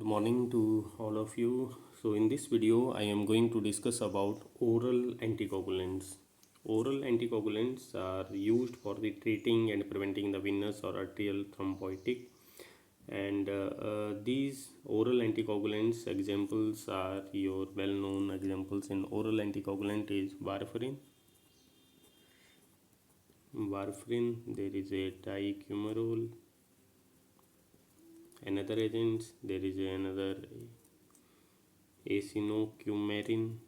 Good morning to all of you. So in this video I am going to discuss about oral anticoagulants. Oral anticoagulants are used for the treating and preventing the venous or arterial thrombotic, and these oral anticoagulants examples are your well-known examples in oral anticoagulant is warfarin, there is a dicumarol, another agents, there is another acinocumarin,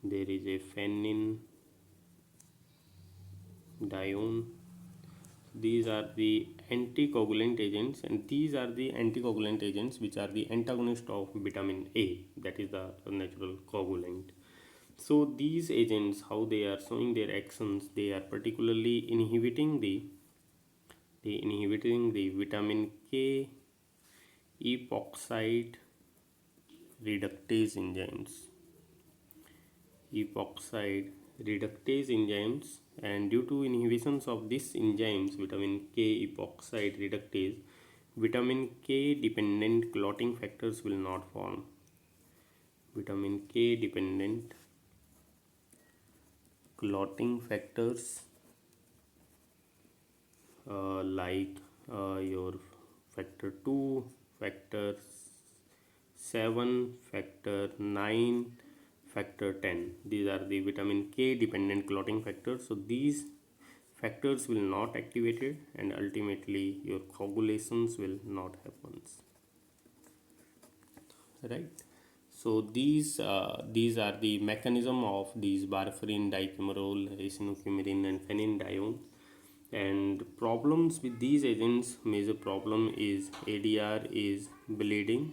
there is a phenydione. These are the anticoagulant agents, and these are the anticoagulant agents which are the antagonist of vitamin A, that is the natural coagulant. So these agents, how they are showing their actions, they are particularly inhibiting the vitamin K epoxide reductase enzymes, epoxide reductase enzymes, and due to inhibitions of these enzymes vitamin K epoxide reductase, vitamin K dependent clotting factors will not form. Vitamin K dependent clotting factors like your factor 2, factor 7, factor 9, factor 10. These are the vitamin K dependent clotting factors. So these factors will not activated, and ultimately your coagulations will not happen, right? So these are the mechanism of these warfarin, dicumarol, acinocumarin, and phenydione. And problems with these agents, major problem is ADR is bleeding.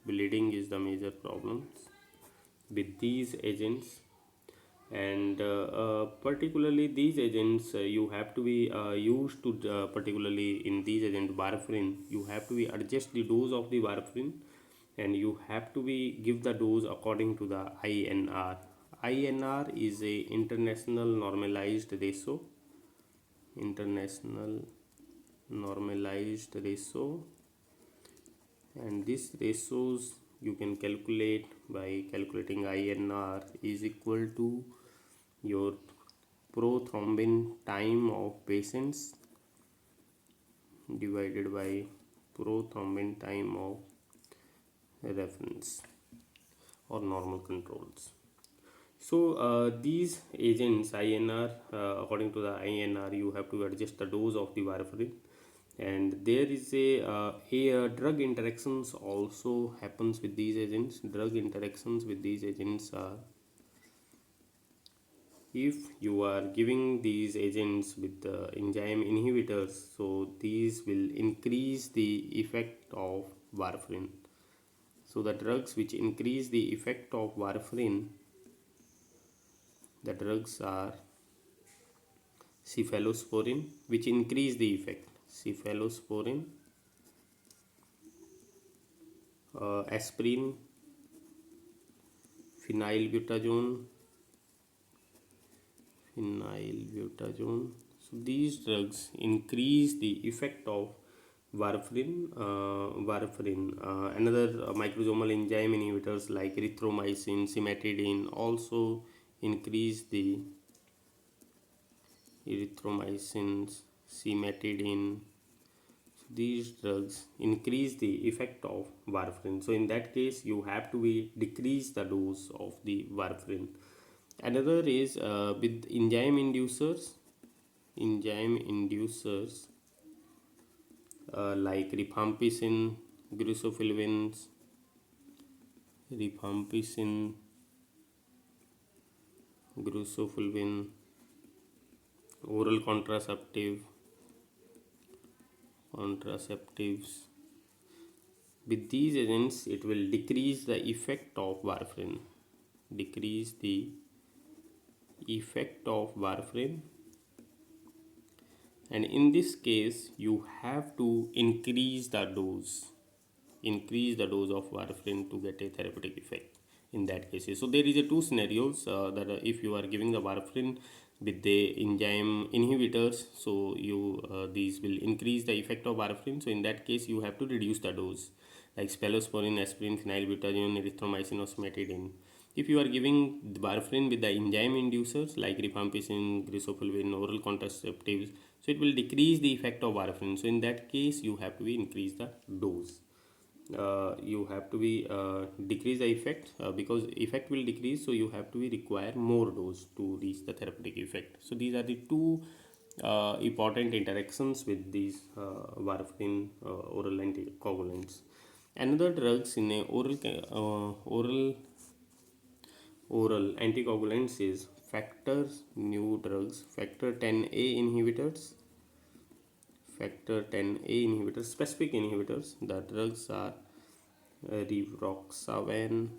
Bleeding is the major problems with these agents, and particularly these agents you have to be used to particularly in these agents warfarin, you have to be adjust the dose of the warfarin, and you have to be give the dose according to the INR. INR is a international normalized ratio, international normalized ratio, and this ratios you can calculate by calculating INR is equal to your prothrombin time of patients divided by prothrombin time of reference or normal controls. So these agents INR, according to the INR, you have to adjust the dose of the warfarin, and there is a drug interactions also happens with these agents. Drug interactions with these agents are, if you are giving these agents with the enzyme inhibitors, so these will increase the effect of warfarin. So the drugs which increase the effect of warfarin, the drugs are cephalosporin, which increase the effect, cephalosporin, aspirin, phenylbutazone, phenylbutazone. So these drugs increase the effect of warfarin. Another microsomal enzyme inhibitors like erythromycin, cimetidine also increase the erythromycins, cimetidine. So these drugs increase the effect of warfarin. So in that case, you have to be decrease the dose of the warfarin. Another is with enzyme inducers like rifampicin, grusofilvins, rifampicin, grusofilvin, oral contraceptives. With these agents, it will decrease the effect of warfarin. Decrease the effect of warfarin, and in this case you have to increase the dose of warfarin to get a therapeutic effect in that case. So there is a two scenarios that if you are giving the warfarin, with the enzyme inhibitors. So you these will increase the effect of warfarin. So in that case, you have to reduce the dose, like cephalosporin, aspirin, phenylbutadiene, erythromycin, or cimetidine. If you are giving the warfarin with the enzyme inducers like rifampicin, grisophulvin, oral contraceptives, so it will decrease the effect of warfarin. So in that case, you have to increase the dose. You have to be decrease the effect, because effect will decrease, so you have to be require more dose to reach the therapeutic effect. So these are the two important interactions with these warfarin oral anticoagulants. Another drugs in a oral anticoagulants is factors, new drugs, factor 10a inhibitors. Factor 10a inhibitors, specific inhibitors. The drugs are rivaroxaban,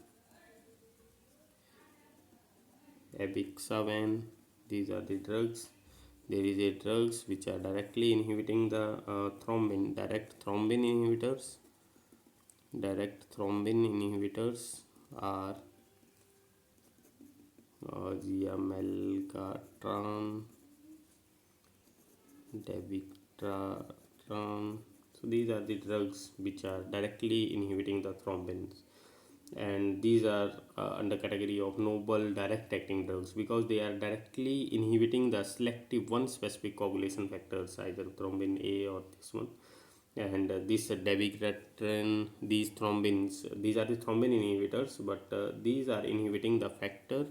abixaban. These are the drugs. There is a drugs which are directly inhibiting the thrombin, direct thrombin inhibitors are giamelgatran, dabigatran. So these are the drugs which are directly inhibiting the thrombins, and these are under category of noble direct acting drugs because they are directly inhibiting the selective one specific coagulation factors, either thrombin A or this one. And this dabigatran, these thrombins, these are the thrombin inhibitors, but these are inhibiting the factor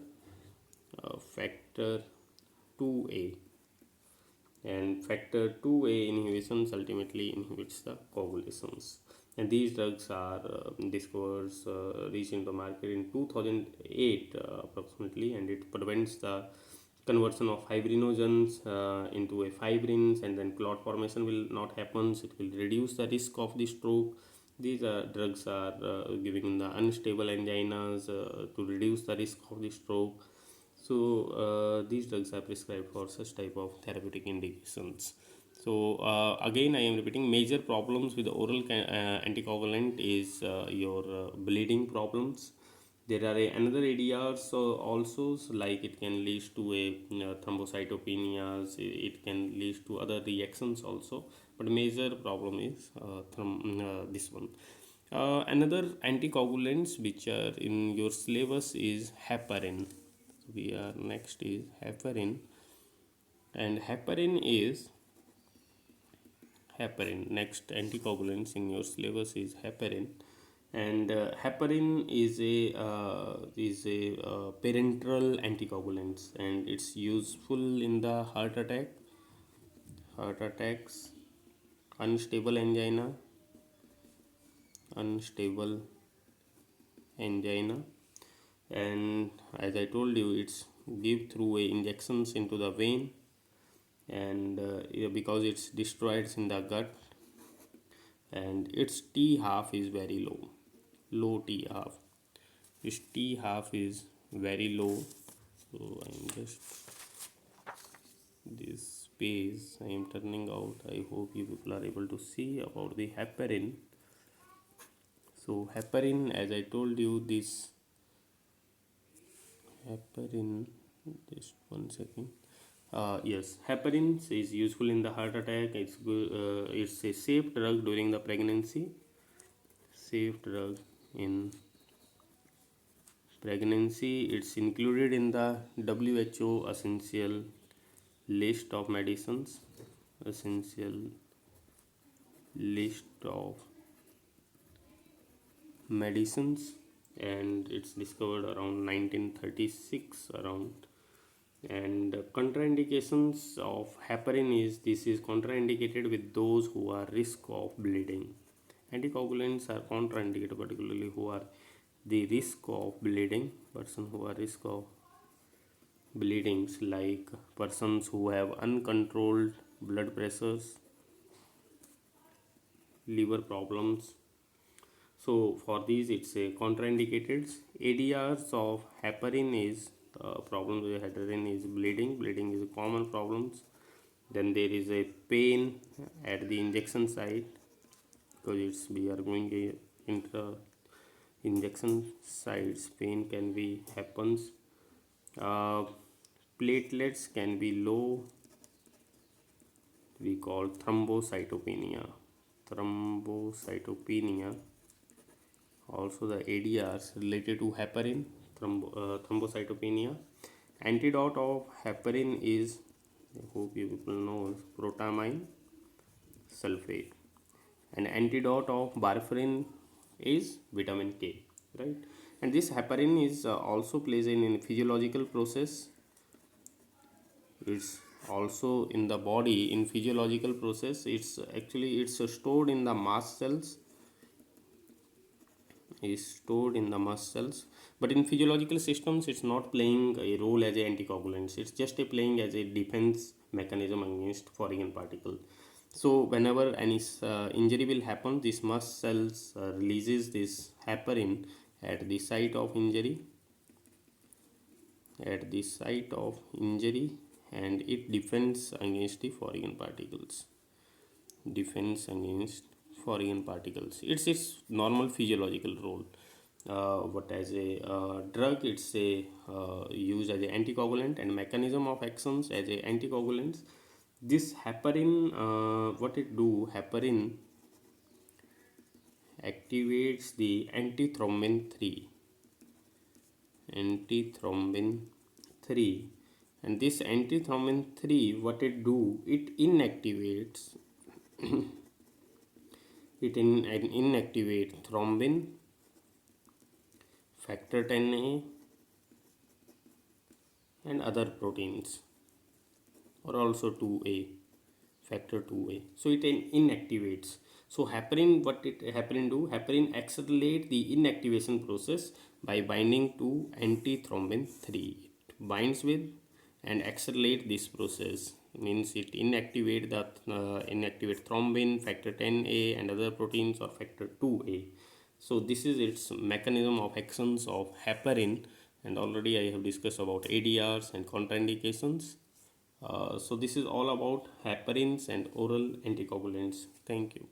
2A, and factor 2A inhibitions ultimately inhibits the coagulations. And these drugs are discovered, reached into the market in 2008 approximately, and it prevents the conversion of fibrinogens into a fibrins, and then clot formation will not happen. It will reduce the risk of the stroke. These drugs are giving in the unstable anginas to reduce the risk of the stroke. So these drugs are prescribed for such type of therapeutic indications. So again, I am repeating, major problems with the oral anticoagulant is your bleeding problems. There are another areas also, so like it can lead to a thrombocytopenias. It can lead to other reactions also, but major problem is this one. Another anticoagulants which are in your syllabus is heparin. We are next is heparin, and heparin. Next anticoagulants in your syllabus is heparin, and heparin is a parenteral anticoagulants, and it's useful in the heart attacks, unstable angina, unstable angina, and as I told you, it's give through a injections into the vein, and yeah, because it's destroyed in the gut, and its T half is very low T half. Its T half is very low. So I'm just this page I am turning out. I hope you people are able to see about the heparin. So heparin, as I told you, this heparin, just one second. Yes, heparin is useful in the heart attack. It's good. It's a safe drug during the pregnancy. Safe drug in pregnancy. It's included in the WHO essential list of medicines. Essential list of medicines, and it's discovered around 1936 around. And contraindications of heparin is this is contraindicated with those who are risk of bleeding. Anticoagulants are contraindicated particularly who are the risk of bleeding, person who are risk of bleedings, like persons who have uncontrolled blood pressures, liver problems. So for these, it's a contraindicated. ADRs of heparin is problem with heparin is bleeding. Bleeding is a common problems. Then there is a pain at the injection site because it's we are going a intra injection sites. Pain can be happens. Uh, platelets can be low, we call thrombocytopenia. Thrombocytopenia, also the ADRs related to heparin, thrombocytopenia. Antidote of heparin is, I hope you people know, protamine sulfate, and antidote of warfarin is vitamin K, right? And this heparin is also plays in physiological process. It's also in the body in physiological process. It's stored in the mast cells, is stored in the mast cells, but in physiological systems it's not playing a role as a anticoagulants. It's just a playing as a defense mechanism against foreign particle. So whenever any injury will happen, this mast cells releases this heparin at the site of injury, at the site of injury, and it defends against the foreign particles, defense against foreign particles. It's its normal physiological role. But as a drug, it's a used as an anticoagulant, and mechanism of actions as a anticoagulants. This heparin, what it do? Heparin activates the antithrombin 3, antithrombin 3, and this antithrombin 3, what it do? It inactivates, inactivate thrombin, factor 10A, and other proteins, or also 2A, factor 2A. So it inactivates. So heparin, what it heparin do? Heparin accelerate the inactivation process by binding to antithrombin 3. It binds with and accelerate this process. Means it inactivate the inactivate thrombin, factor 10A, and other proteins, or factor 2A. So this is its mechanism of actions of heparin, and already I have discussed about ADRs and contraindications. So this is all about heparins and oral anticoagulants. Thank you.